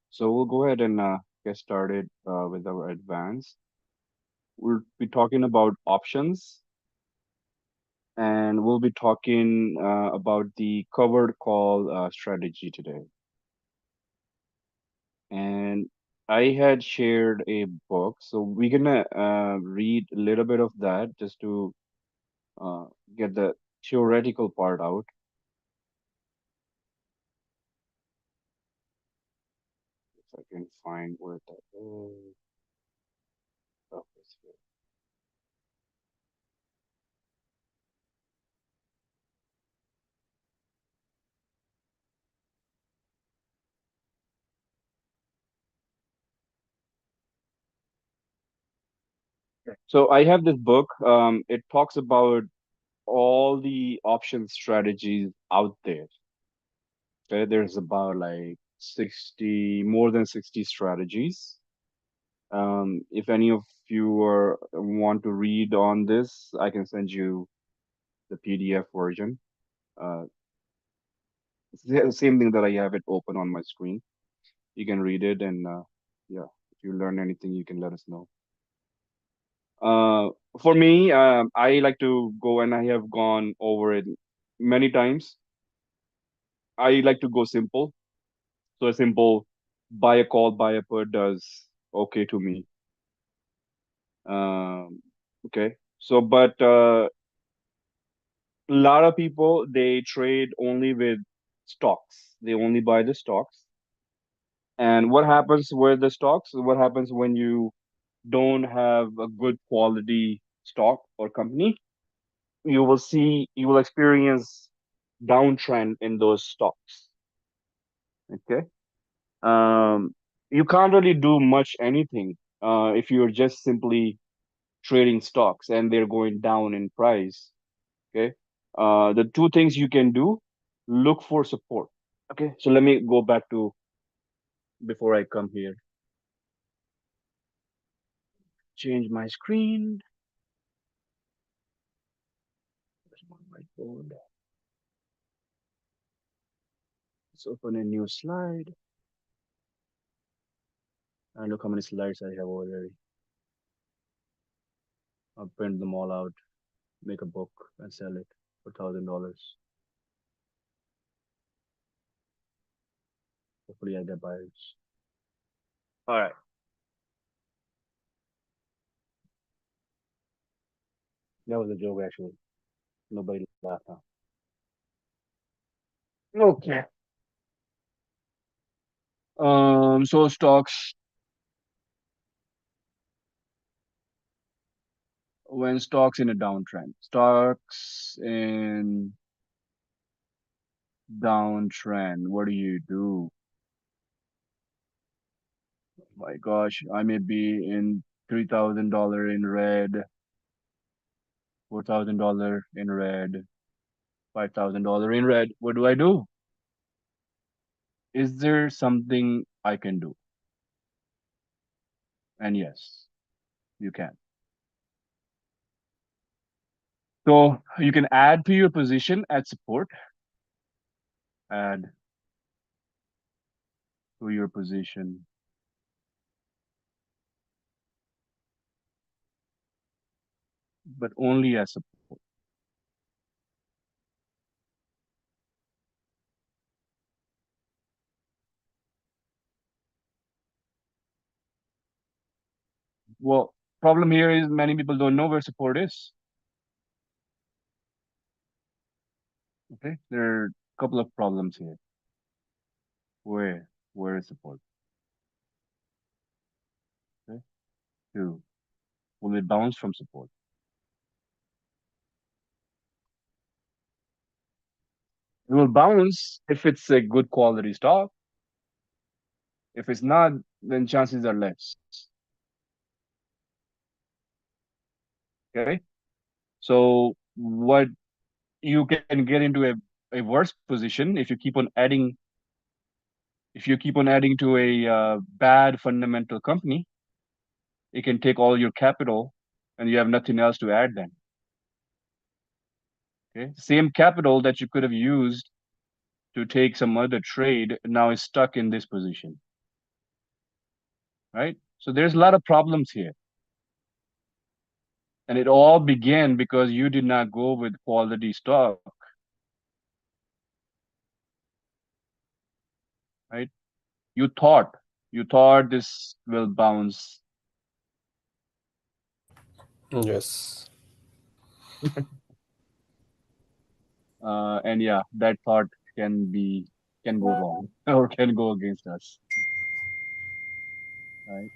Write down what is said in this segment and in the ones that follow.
So we'll go ahead and get started with our advance. We'll be talking about options, and we'll be talking about the covered call strategy today. And I had shared a book, so we're gonna read a little bit of that just to uh, get the theoretical part out. If I can find where that is. Oh, it's here. So I have this book. It talks about all the option strategies out there. Okay, there's about like 60, more than 60 strategies. If any of you want to read on this, I can send you the PDF version. Uh, it's the same thing that I have it open on my screen. You can read it, and yeah, if you learn anything, you can let us know. Uh, for me, I like to go, and I have gone over it many times. I like to go simple. So a simple buy a call, buy a put does okay to me. Um, okay. So, but a lot of people they trade only with stocks. They only buy the stocks. And what happens with the stocks? What happens when you don't have a good quality stock or company? You will experience downtrend in those stocks. Okay. Um, you can't really do much anything if you're just simply trading stocks and they're going down in price. Okay. The two things you can do, look for support. Okay. So let me go back to before I come here. Change my screen. Where's my whiteboard? Let's open a new slide. And look how many slides I have already. I'll print them all out, make a book, and sell it for $1,000. Hopefully, I get buyers. All right. That was a joke, actually. Nobody laughed now. Okay. So stocks, when stocks in a downtrend, stocks in downtrend, what do you do? My gosh, I may be in $3,000 in red, $4,000 in red, $5,000 in red. What do I do? Is there something I can do? And yes, you can. So you can add to your position at support, add to your position, but only as support. Well, problem here is many people don't know where support is. Okay, there are a couple of problems here. Where is support? Okay, two, will it bounce from support? It will bounce if it's a good quality stock. If it's not, then chances are less. Okay, so what you can get into a worse position if you keep on adding to a bad fundamental company. It can take all your capital, and you have nothing else to add then. Okay, same capital that you could have used to take some other trade now is stuck in this position. right? So there's a lot of problems here. And it all began because you did not go with quality stock, right? You thought, you thought this will bounce. Yes. And yeah, that thought can be, can go wrong or can go against us, right?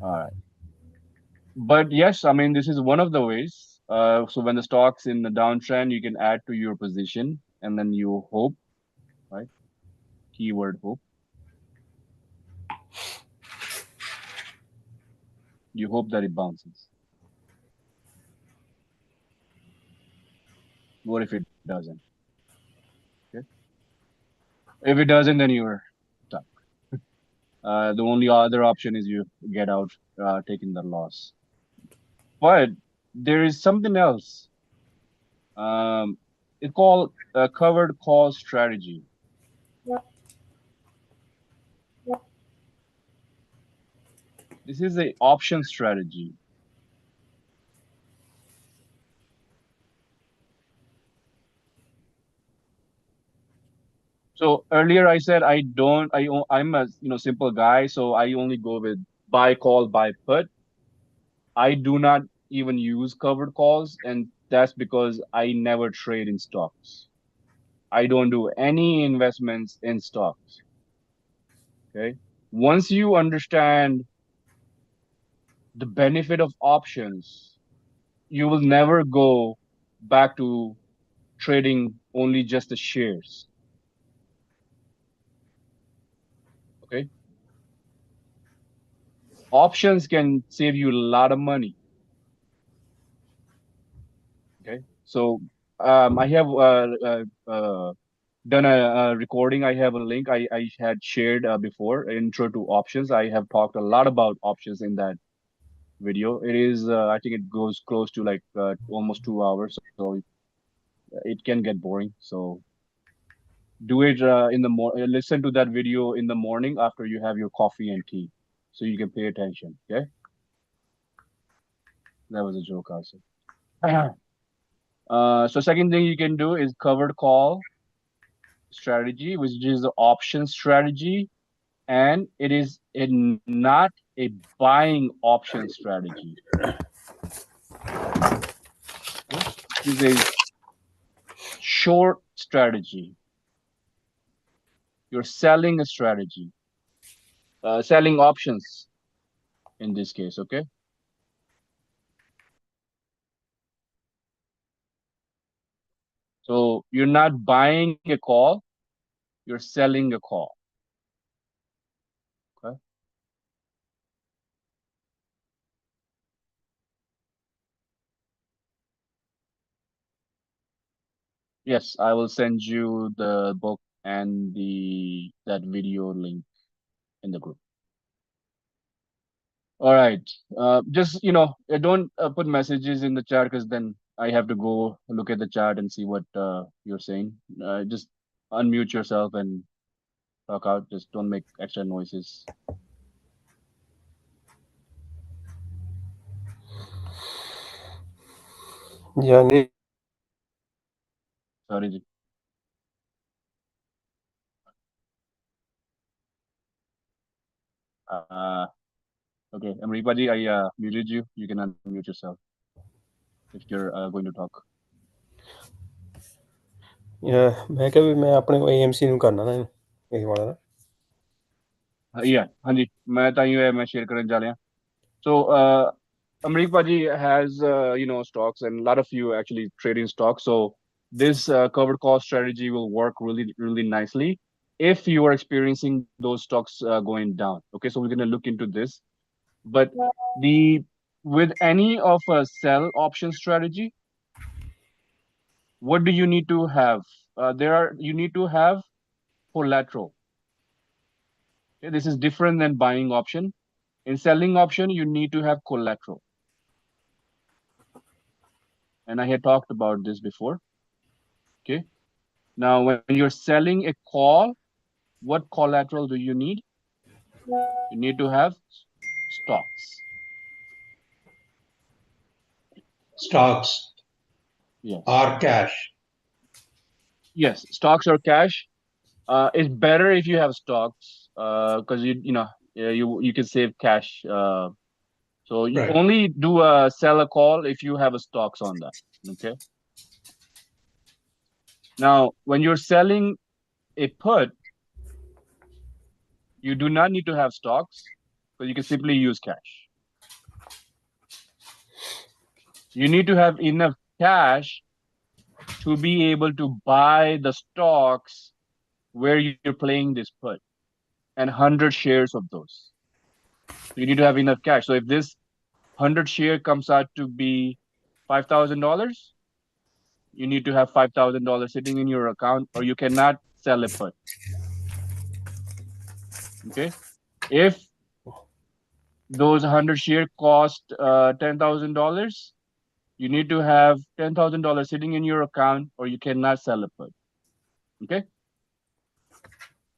All right. But yes, I mean, this is one of the ways. So when the stock's in the downtrend, you can add to your position and then you hope, right? Keyword hope. You hope that it bounces. What if it doesn't? Okay. If it doesn't, then you're stuck. The only other option is you get out, taking the loss. But there is something else. Um, it's called a covered call strategy. This is a option strategy. So earlier I said I don't, I'm a simple guy, so I only go with buy call, buy put. I do not even use covered calls, and that's because I never trade in stocks. I don't do any investments in stocks. Okay. Once you understand the benefit of options, you will never go back to trading only just the shares. Okay. Options can save you a lot of money. Okay. So I have done a recording. I have a link I had shared before, intro to options. I have talked a lot about options in that video. It is, I think it goes close to like almost 2 hours. So it can get boring. So do it in the listen to that video in the morning after you have your coffee and tea, so you can pay attention. Okay, that was a joke also. So second thing you can do is covered call strategy, which is the option strategy, and it is not a buying option strategy. Okay? This is a short strategy. You're selling a strategy, selling options in this case. Okay, so you're not buying a call, you're selling a call. Okay. Yes, I will send you the book and the that video link in the group. All right. Just don't put messages in the chat because then I have to go look at the chat and see what you're saying. Just unmute yourself and talk out. Just don't make extra noises. Yani Sorry. Ji. Uh, okay, Amripa ji, I muted you. You can unmute yourself if you're going to talk. ਮੈਂ ਕਿਹਾ ਵੀ ਮੈਂ ਆਪਣੇ AMC ਨੂੰ ਕਰਨਾ ਨਾ ਇਹ ਵਾਲਾ ਨਾ Yeah, ਹਾਂਜੀ ਮੈਂ ਤਾਂ ਹੀ ਮੈਂ ਸ਼ੇਅਰ ਕਰਨ ਜਾ ਰਿਹਾ. So, Amrik Paji has, stocks, and a lot of you actually trade in stocks. So this covered call strategy will work really, really nicely if you are experiencing those stocks going down. Okay, so we're going to look into this. But the with any of a sell option strategy, what do you need to have? You need to have collateral. Okay, this is different than buying option. In selling option, you need to have collateral. And I had talked about this before. Okay. Now, when you're selling a call, what collateral do you need? You need to have stocks. Stocks Yes. or cash. Yes, stocks or cash. It's better if you have stocks, because you know you can save cash. So you Right. only do a sell a call if you have a stocks on that. Okay. Now, when you're selling a put, you do not need to have stocks, because you can simply use cash. You need to have enough cash to be able to buy the stocks where you're playing this put, and 100 shares of those. So you need to have enough cash. So if this 100 share comes out to be $5,000, you need to have $5,000 sitting in your account, or you cannot sell a put. Okay. If those 100 share cost $10,000, you need to have $10,000 sitting in your account, or you cannot sell a put. Okay.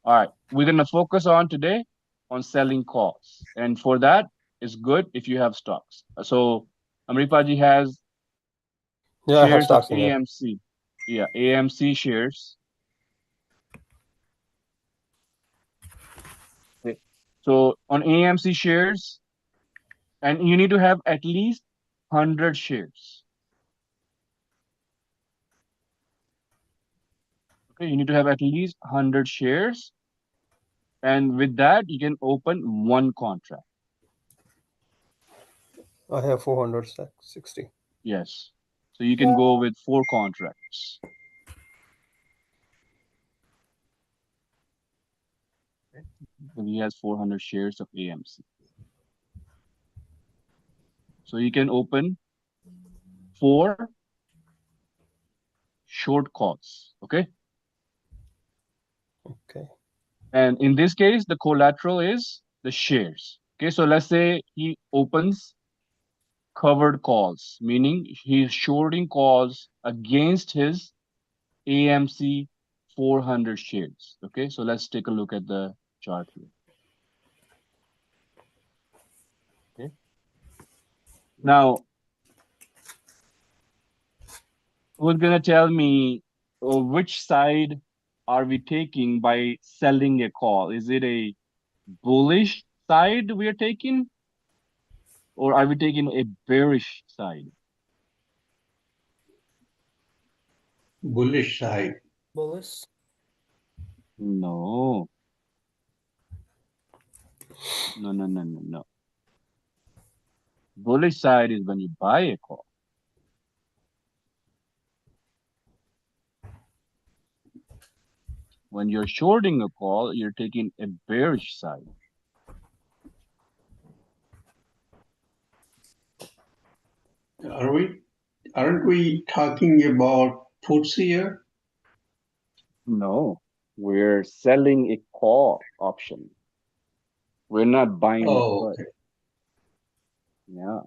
All right. We're going to focus on today on selling calls. And for that, it's good if you have stocks. So Amripaji has Yeah, I have shares of stocks in there. AMC. Yeah, AMC shares. Okay. So on AMC shares, and you need to have at least 100 shares. Okay, you need to have at least 100 shares. And with that, you can open one contract. I have 460. Yes. So you can go with four contracts. Okay. So he has 400 shares of AMC. So you can open four short calls. Okay. Okay. And in this case, the collateral is the shares. Okay. So let's say he opens covered calls, meaning he's shorting calls against his AMC 400 shares. Okay. So let's take a look at the chart here. Okay. Now, who's going to tell me which side are we taking by selling a call? Is it a bullish side we are taking, or are we taking a bearish side? Bullish side. Bullish. No, no, no, no, no, no. Bullish side is when you buy a call. When you're shorting a call, you're taking a bearish side. Are we? Aren't we talking about puts here? No, we're selling a call option. We're not buying a Oh, put. okay. Yeah.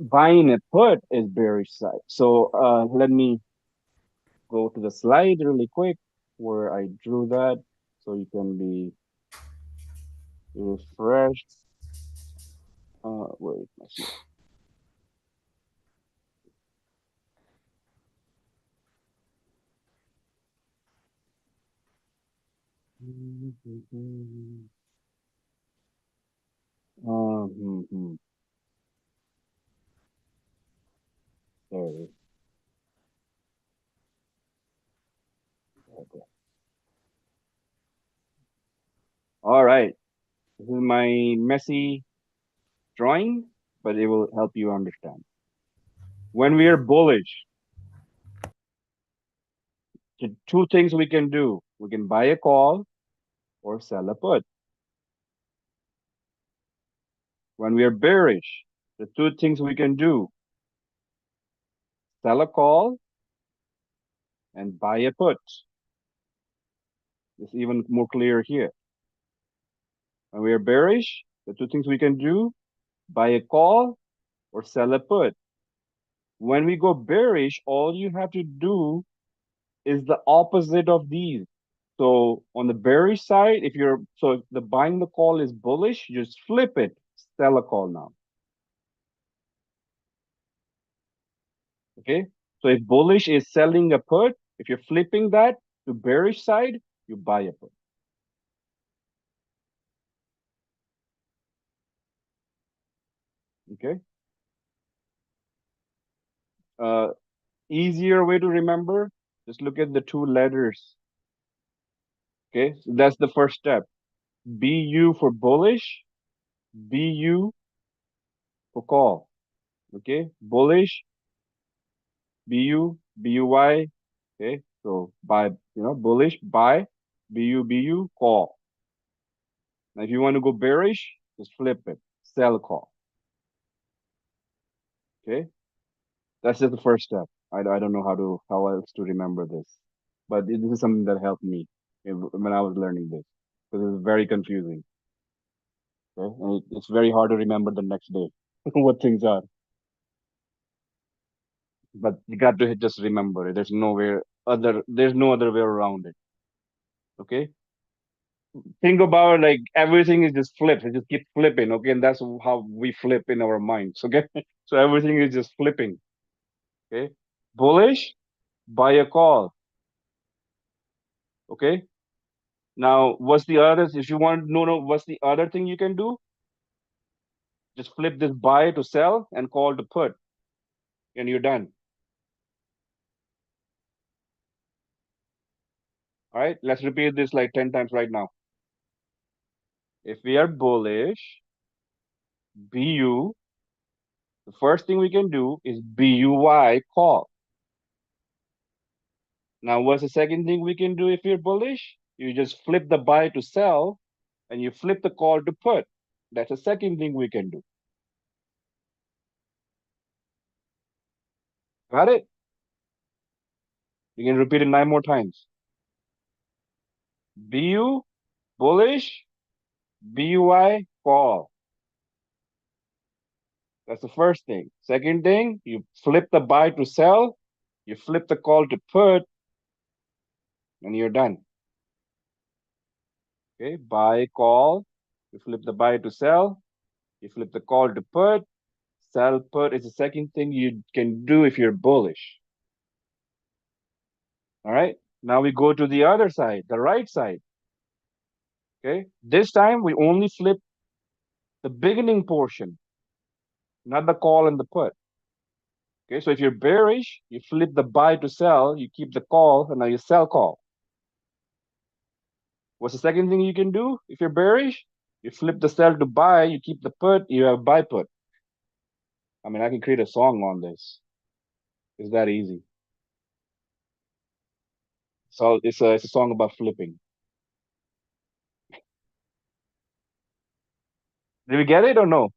Buying a put is bearish side. So let me go to the slide really quick where I drew that so you can be refreshed. Where is my slide? Hmm. There it is. Okay. All right. This is my messy drawing, but it will help you understand. When we are bullish, the two things we can do: we can buy a call or sell a put. When we are bearish, the two things we can do: sell a call and buy a put. It's even more clear here. When we are bearish, the two things we can do: buy a call or sell a put. When we go bearish, all you have to do is the opposite of these. So on the bearish side, if the buying the call is bullish, just flip it, sell a call now. Okay. So if bullish is selling a put, if you're flipping that to bearish side, you buy a put. Okay. Uh, Easier way to remember, just look at the two letters. Okay. So that's the first step. BU for bullish, BU for call. Okay. Bullish, BU, BUY. Okay. So buy, bullish, buy, BU, call. Now, if you want to go bearish, just flip it, sell call. Okay. That's just the first step. I don't know how else to remember this, but this is something that helped me when I was learning this because it was very confusing. Okay, and it's very hard to remember the next day what things are. But you got to just remember it. There's no other way around it. Okay, think about like everything is just flipped. It just keeps flipping. Okay, and that's how we flip in our minds. Okay, so everything is just flipping. Okay, bullish, buy a call. Okay. Now, what's the other? If you want to know what's the other thing you can do, just flip this buy to sell and call to put, and you're done. All right, let's repeat this like 10 times right now. If we are bullish, BU, the first thing we can do is BUY call. Now, what's the second thing we can do if you're bullish? You just flip the buy to sell and you flip the call to put. That's the second thing we can do. Got it? You can repeat it 9 more times. BU, bullish, BUY call. That's the first thing. Second thing, you flip the buy to sell, you flip the call to put, and you're done. Okay, buy, call, you flip the buy to sell, you flip the call to put, sell, put is the second thing you can do if you're bullish. All right, now we go to the other side, the right side. Okay, this time we only flip the beginning portion, not the call and the put. Okay, so if you're bearish, you flip the buy to sell, you keep the call, and now you sell call. What's the second thing you can do if you're bearish? You flip the sell to buy, you keep the put, you have buy put. I mean, I can create a song on this. It's that easy. So it's a song about flipping. Did we get it or no?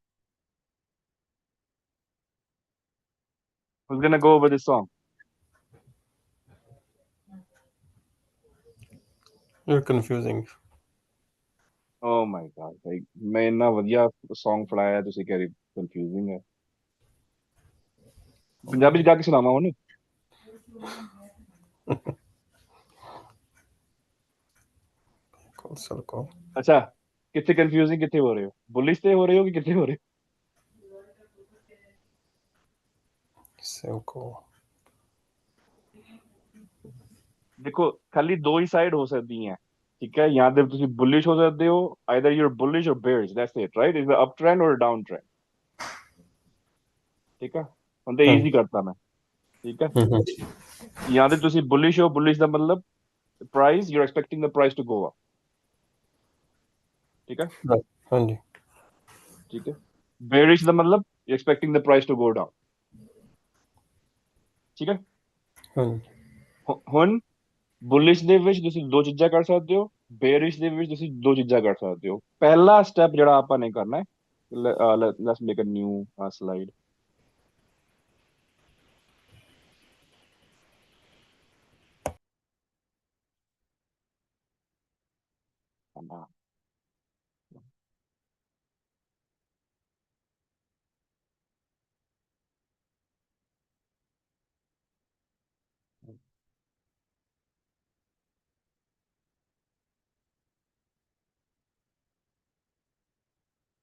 Who's gonna go over this song? You're confusing. Oh my God! Like मैं इतना बढ़िया song पढ़ाया है तुझे क्या confusing है? पंजाबी च गा के सुनावा ਉਹਨੂੰ Call, sell, call. अच्छा कितने confusing कितने हो रहे हो? बुलिश से हो रहे हो कि कितने हो रहे Sell, call. हो? देखो खाली दो ही साइड हो सकती हैं ठीक है यहाँ पे ਤੁਸੀਂ bullish हो सकते हो either you're bullish or bearish that's it right is the uptrend or a downtrend ठीक है ਹੁਣ ਤੇ easy ਕਰਤਾ ਮੈਂ ਠੀਕ ਹੈ यहाँ पे ਤੁਸੀਂ bullish ਹੋ bullish ਦਾ ਮਤਲਬ price you're expecting the price to go up ठीक है हाँ जी ठीक है bearish ਦਾ ਮਤਲਬ you're expecting the price to go down ਠੀਕ ਹੈ हाँ जी ਹੁਣ bullish ਦੇ ਵਿੱਚ ਤੁਸੀਂ ਦੋ ਚੀਜ਼ਾਂ ਕਰ ਸਕਦੇ ਹੋ bearish ਦੇ ਵਿੱਚ ਤੁਸੀਂ ਦੋ ਚੀਜ਼ਾਂ ਕਰ ਸਕਦੇ ਹੋ ਪਹਿਲਾ ਸਟੈਪ ਜਿਹੜਾ ਆਪਾਂ ਨੇ ਕਰਨਾ ਹੈ let's make a new slide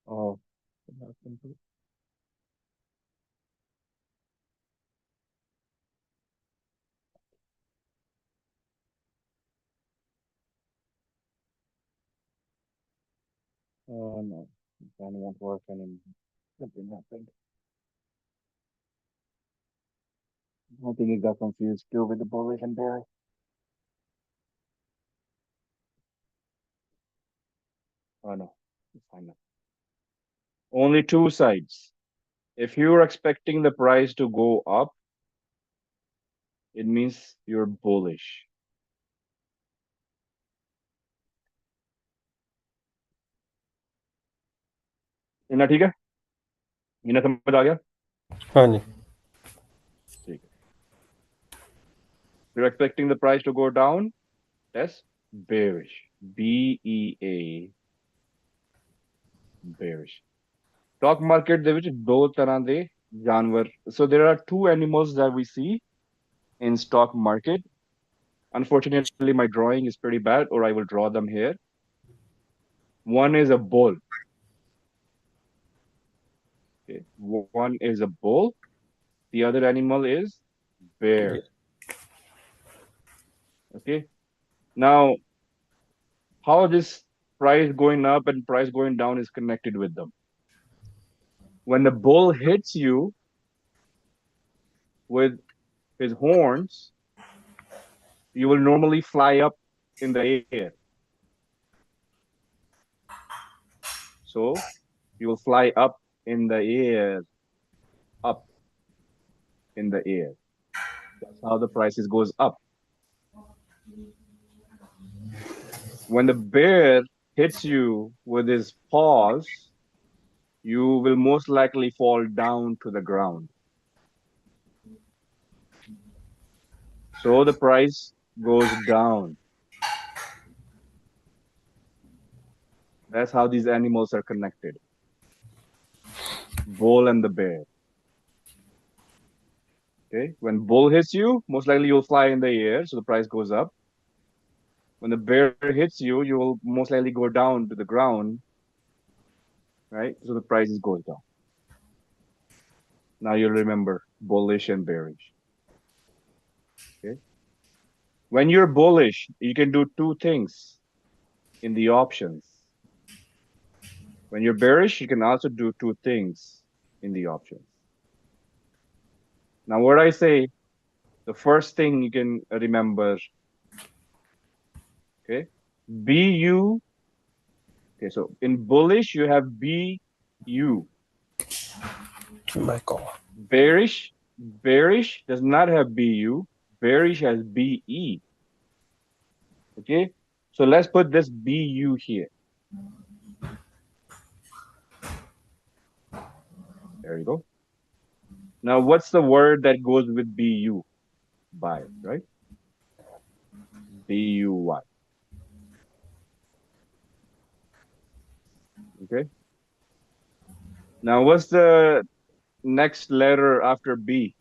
Oh, what happened to- oh no, the fan won't work anymore. Something happened. I think it got confused too with the bullish and bearish. Oh no, it's fine now. Only two sides. If you're expecting the price to go up, it means you're bullish. इतना ठीक है इन्हें समझ आ गया हाँ जी ठीक है you're expecting the price to go down that's bearish BEA bearish stock market ਦੇ ਵਿੱਚ ਦੋ ਤਰ੍ਹਾਂ ਦੇ ਜਾਨਵਰ so there are two animals that we see in stock market unfortunately my drawing is pretty bad or I will draw them here one is a bull okay one is a bull the other animal is bear okay now how this price going up and price going down is connected with them. When the bull hits you with his horns, you will normally fly up in the air. So you will fly up in the air, up in the air. That's how the prices goes up. When the bear hits you with his paws, you will most likely fall down to the ground. So the price goes down. That's how these animals are connected. Bull and the bear. Okay. When bull hits you, most likely you'll fly in the air, so the price goes up. When the bear hits you, you will most likely go down to the ground, right? So the price goes down. Now you'll remember bullish and bearish. Okay. When you're bullish, you can do two things in the options. When you're bearish, you can also do two things in the options. Now, what I say, the first thing you can remember, okay, BU. Okay, so in bullish, you have BU. my call Bearish does not have BU. Bearish has BE. Okay, so let's put this BU here. There you go. Now, what's the word that goes with BU? Buy, right? BUY. Okay. Now, what's the next letter after B?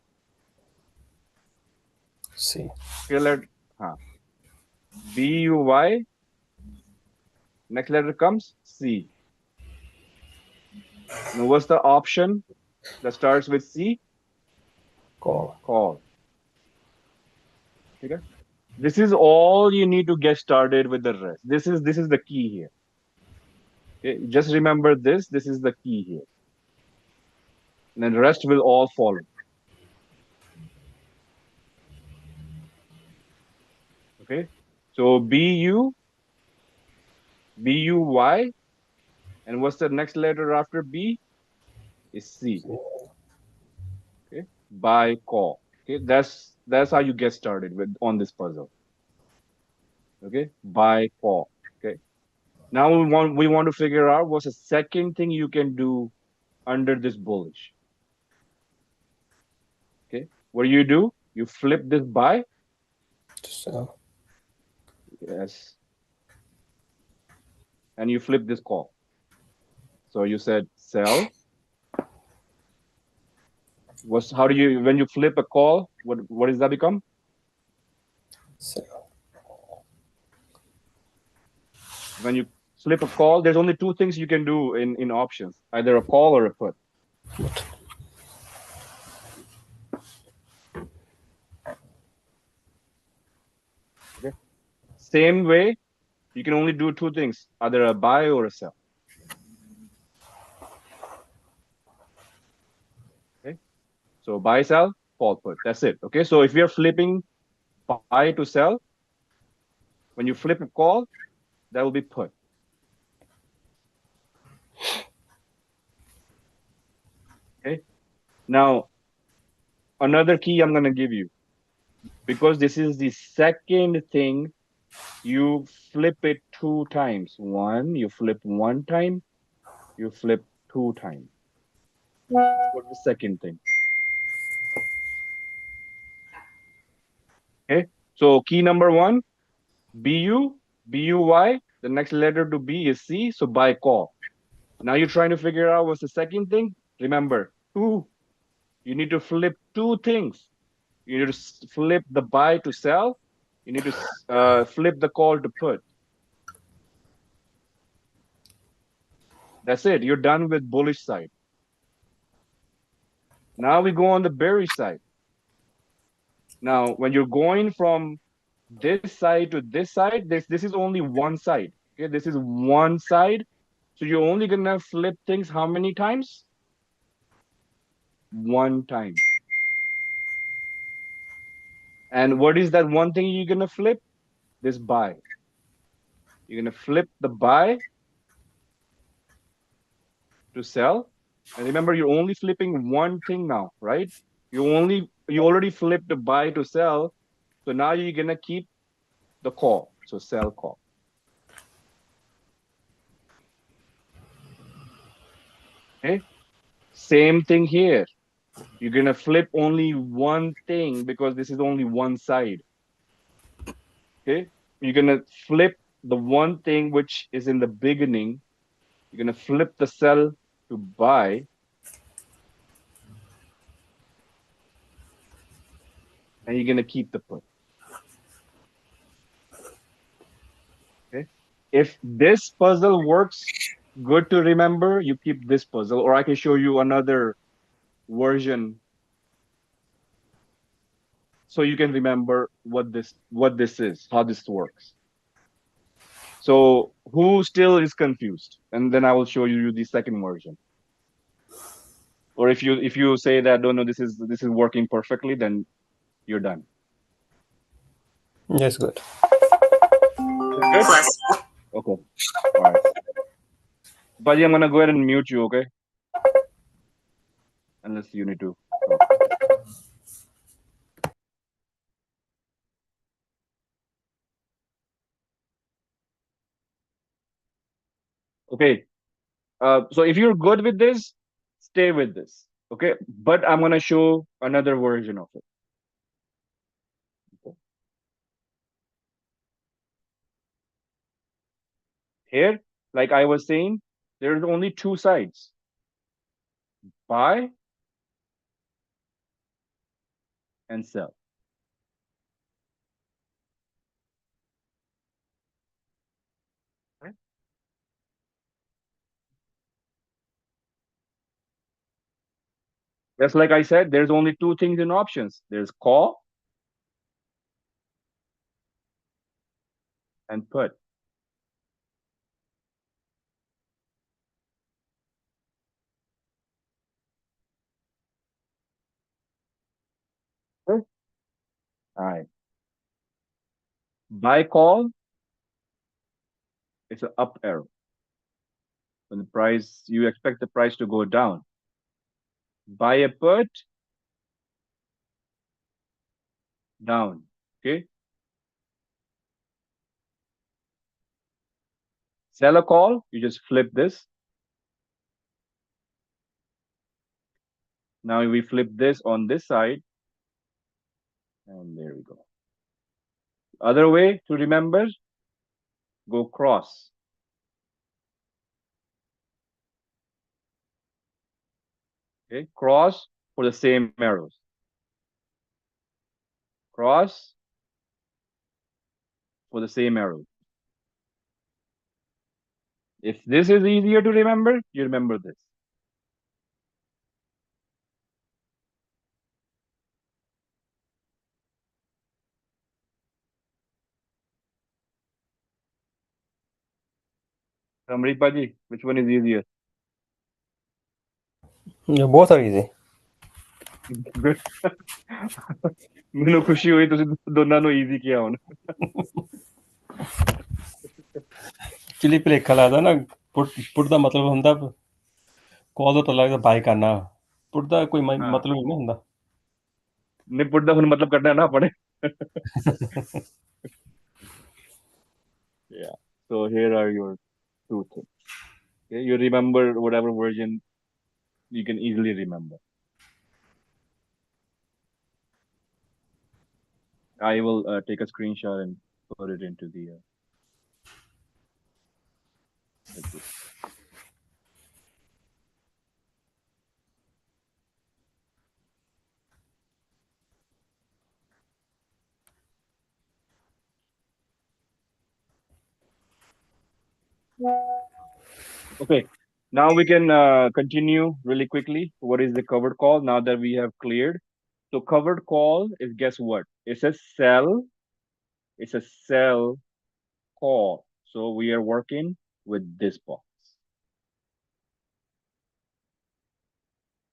C Okay, BUY. Next letter comes C. Now, what's the option that starts with C? call Call. Okay. This is all you need to get started with the rest. This is the key here. Okay, just remember this. This is the key here, and then the rest will all follow. Okay, so BUY, and what's the next letter after B? Is C. Okay, buy call. Okay, that's how you get started with on this puzzle. Okay, buy call. Okay, now we want to figure out what's the second thing you can do under this bullish. Okay, what do? You flip this buy. so Yes. And you flip this call. So you said sell. How do you when you flip a call, what does that become? so When you flip a call, there's only two things you can do in options, either a call or a put. Okay. Same way, you can only do two things, either a buy or a sell. Okay. So buy, sell, call, put. That's it. Okay. So if you're flipping buy to sell, when you flip a call, that will be put. Okay. Now, another key I'm going to give you, because this is the second thing, you flip it two times. One, you flip one time, you flip two times. What's the second thing? Okay. So key number one, BU, BUY. The next letter to B is C. So buy call. Now you're trying to figure out what's the second thing. Remember, two. You need to flip two things. You need to flip the buy to sell. You need to flip the call to put. That's it. You're done with bullish side. Now we go on the bearish side. Now, when you're going from this side to this side, this is only one side. Okay, this is one side. So you're only gonna flip things how many times? One time. And what is that one thing you're gonna flip? This buy. You're gonna flip the buy to sell. And remember, you're only flipping one thing now, right? You already flipped the buy to sell. So now you're gonna keep the call. So sell call. Okay. Same thing here. You're gonna flip only one thing because this is only one side. Okay. You're gonna flip the one thing which is in the beginning. You're gonna flip the sell to buy, and you're gonna keep the put. Okay. If this puzzle works good to remember, you keep this puzzle, or I can show you another version so you can remember what this is, how this works. So who still is confused? And then I will show you the second version. Or if you say that no, this is working perfectly, then you're done. Yes, good. Good? Okay. All right. Buddy, I'm gonna go ahead and mute you, okay? Unless you need to talk. Okay. So if you're good with this, stay with this. Okay. But I'm gonna show another version of it. Okay. Here, like I was saying, there's only two sides. Buy and sell. Okay. Just like I said, there's only two things in options. There's call and put. Okay. All right. Buy call, it's an up arrow. When the price, you expect the price to go down. Buy a put, down. Okay. Sell a call, you just flip this. Now we flip this on this side, and there we go. Other way to remember, go cross. Okay, cross for the same arrows. Cross for the same arrows. If this is easier to remember, you remember this. Amrit Paji, which one is easier? ਬਹੁਤ ਆ easy। Good. ਮੈਨੂੰ ਖੁਸ਼ੀ ਹੋਈ ਤੁਸੀਂ ਦੋਨਾਂ ਨੂੰ easy ਕਿਹਾ ਹੁਣ। ਐਕਚੁਅਲੀ ਭੁਲੇਖਾ ਲੱਗਦਾ ਨਾ, ਪੁੱਟ ਦਾ ਮਤਲਬ ਹੁੰਦਾ ਕਾਲ ਦਾ, ਪਤਾ ਲੱਗਦਾ ਬਾਈ ਕਰਨਾ, ਪੁੱਟ ਦਾ ਕੋਈ ਹਾਂ ਮਤਲਬ ਨਹੀਂ ਹੁੰਦਾ। ਨਹੀਂ ਪੁੱਟ ਦਾ ਹੁਣ ਮਤਲਬ ਕੱਢਣਾ ਨਾ ਆਪਣੇ। Yeah. So here are your two things. Okay, you remember whatever version you can easily remember. I will take a screenshot and put it into the like this. Okay. Now we can continue really quickly. What is the covered call now that we have cleared? So covered call is, guess what? It's a sell. It's a sell call. So we are working with this box.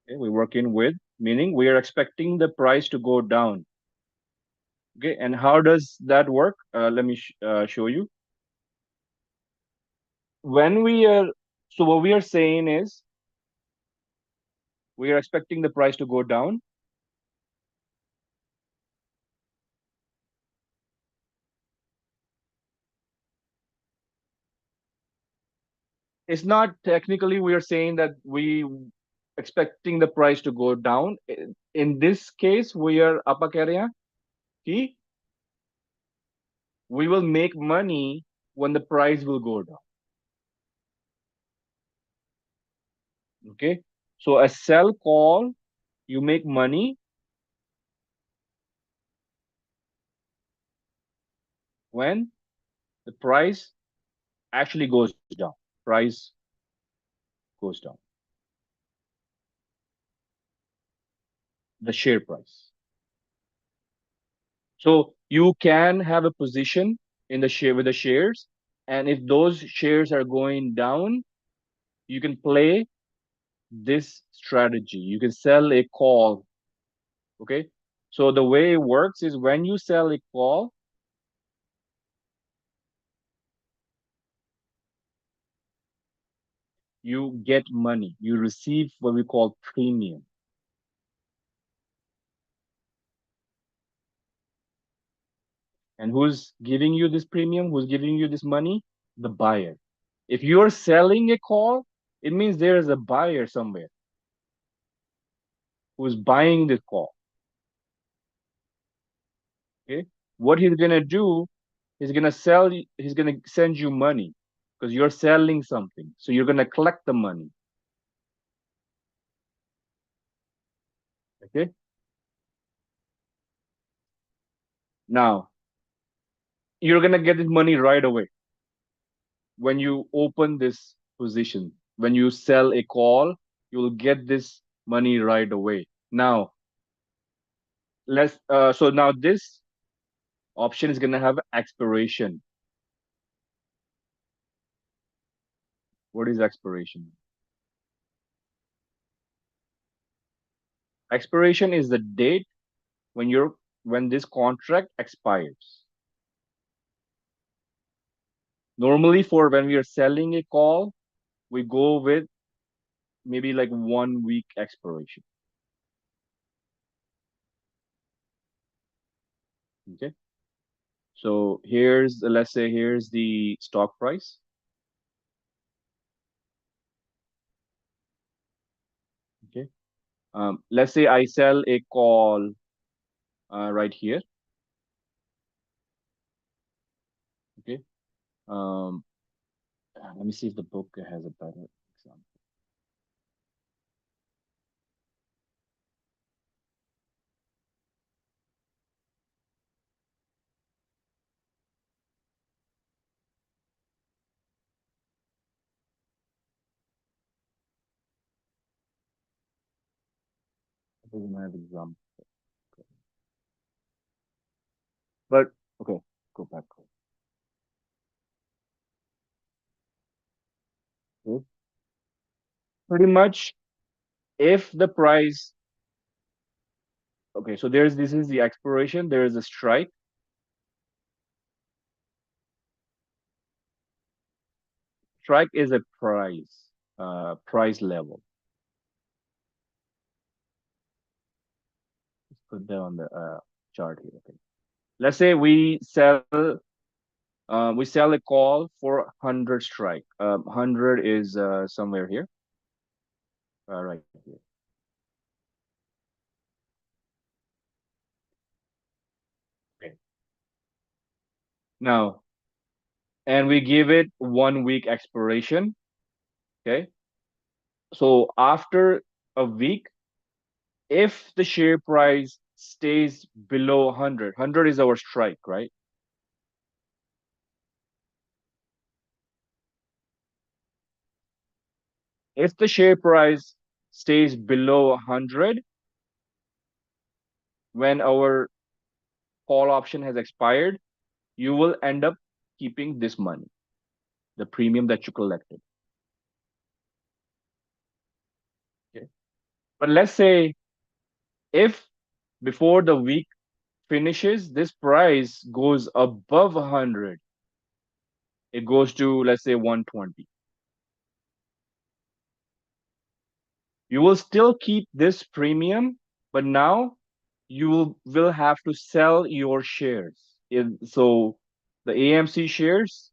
Okay, we're working with, meaning we are expecting the price to go down. Okay, and how does that work? Let me show you. When we are, so what we are saying is we are expecting the price to go down. It's not technically we are saying that we expecting the price to go down. In this case, we are apa keh rahe hain ki we will make money when the price will go down. Okay, so a sell call, you make money when the price actually goes down. Price goes down. The share price. So you can have a position in the share with the shares, and if those shares are going down, you can play this strategy. You can sell a call. Okay. So the way it works is when you sell a call, you get money. You receive what we call premium. And who's giving you this premium? Who's giving you this money? The buyer. If you're selling a call, it means there is a buyer somewhere who's buying the call. Okay. What he's gonna do, he's gonna sell. He's gonna send you money because you're selling something. So you're gonna collect the money. Okay. Now you're gonna get this money right away when you open this position. When you sell a call, you will get this money right away. Now let's. So now this option is gonna have expiration. What is expiration? Expiration is the date when this contract expires. Normally, for when we are selling a call, we go with maybe like 1 week expiration. Okay. So here's, let's say, here's the stock price. Okay. Let's say I sell a call right here. Okay. Um, let me see if the book has a better example. doesn't have example. But okay, go back. Okay. Pretty much, if the price, okay, so this is the expiration, there is a strike. Strike is a price level. Let's put that on the chart here. Okay. Let's say we sell a call for 100 strike. 100 is somewhere here, right here. Okay. Now, and we give it 1 week expiration. Okay. So after a week, if the share price stays below 100, 100 is our strike, right? If the share price stays below 100 when our call option has expired, you will end up keeping this money, the premium that you collected. Okay. But let's say if before the week finishes, this price goes above 100, it goes to, let's say, 120. You will still keep this premium, but now you will have to sell your shares. So the AMC shares,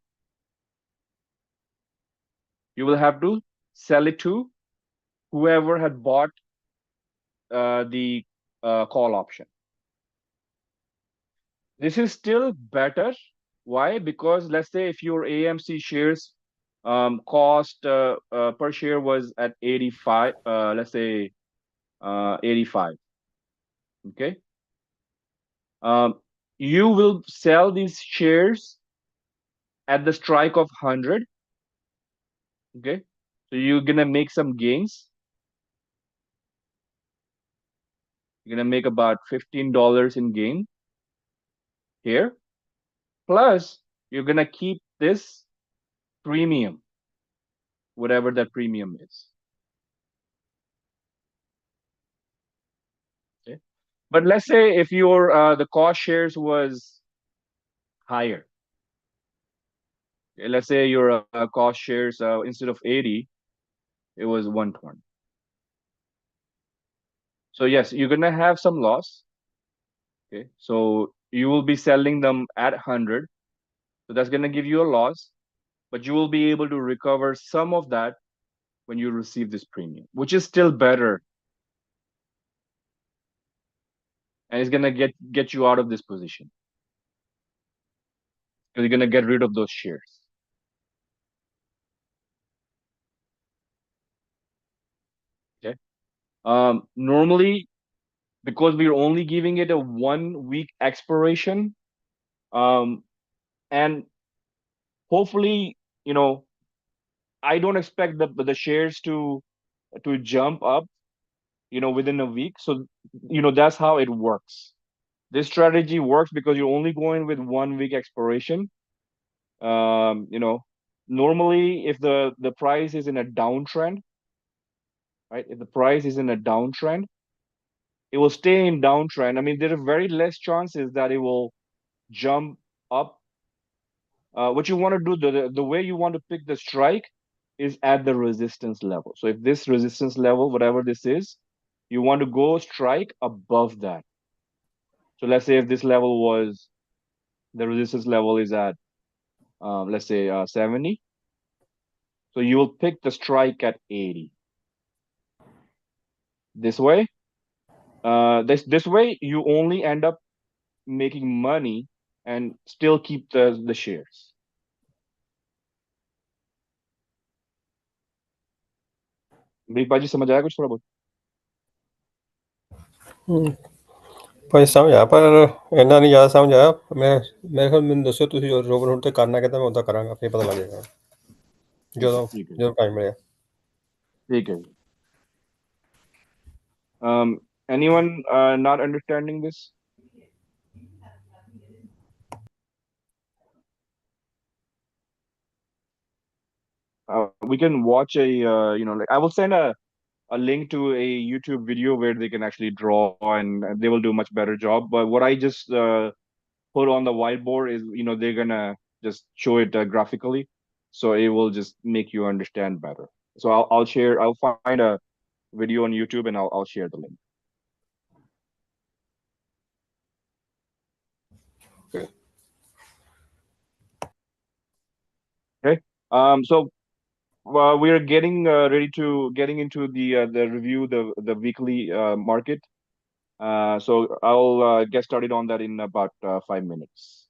you will have to sell it to whoever had bought the call option. This is still better. Why? Because let's say if your AMC shares cost per share was at 85, let's say 85. Okay. Um, you will sell these shares at the strike of 100. Okay. So you're gonna make some gains. You're gonna make about $15 in gain here. Plus, you're gonna keep this premium, whatever that premium is. Okay. But let's say if your the cost shares was higher. Okay, let's say your cost shares instead of 80, it was 120. So yes, you're gonna have some loss. Okay. So you will be selling them at 100. So that's gonna give you a loss, but you will be able to recover some of that when you receive this premium, which is still better, and it's gonna get you out of this position because you're gonna get rid of those shares. Okay. Normally, because we're only giving it a 1 week expiration, um, and hopefully, I don't expect the shares to jump up, within a week. So, that's how it works. This strategy works because you're only going with 1 week expiration. Um, you know, Normally, if the price is in a downtrend, right? If the price is in a downtrend, it will stay in downtrend. I mean, there are very less chances that it will jump up. What you want to do, the way you want to pick the strike is at the resistance level. So if this resistance level, whatever this is, you want to go strike above that. So let's say if this level was, the resistance level is at, let's say 70. So you will pick the strike at 80. This way, this way you only end up making money and still keep the shares. मेरी बाजी समझ आया कुछ थोड़ा बहुत? ਭਾਈ ਸਮਝ ਆ ਪਰ ਇੰਨਾ ਨਹੀਂ ਜ਼ਿਆਦਾ ਸਮਝ ਆਇਆ ਮੇਰੇ ਖਿਆਲ ਮੈਨੂੰ ਦੱਸੋ ਤੁਸੀਂ ਰੋਬਨ ਹੁੱਡ ਤੇ ਕਰਨਾ ਕਿੱਦਾਂ ਮੈਂ ਉੱਦਾਂ ਕਰਾਂਗਾ ਫਿਰ ਪਤਾ ਲੱਗ ਜਾਏਗਾ ਜਦੋਂ ठीक है ਜਦੋਂ ਟਾਈਮ ਮਿਲਿਆ ठीक है Anyone not understanding this? We can watch a like I will send a link to a YouTube video where they can actually draw and they will do a much better job. But what I just put on the whiteboard is they're gonna just show it graphically, so it will just make you understand better. So I'll share. I'll find a video on YouTube and I'll share the link. Okay. Okay. So we are getting ready to getting into the review the weekly market. So I'll get started on that in about 5 minutes.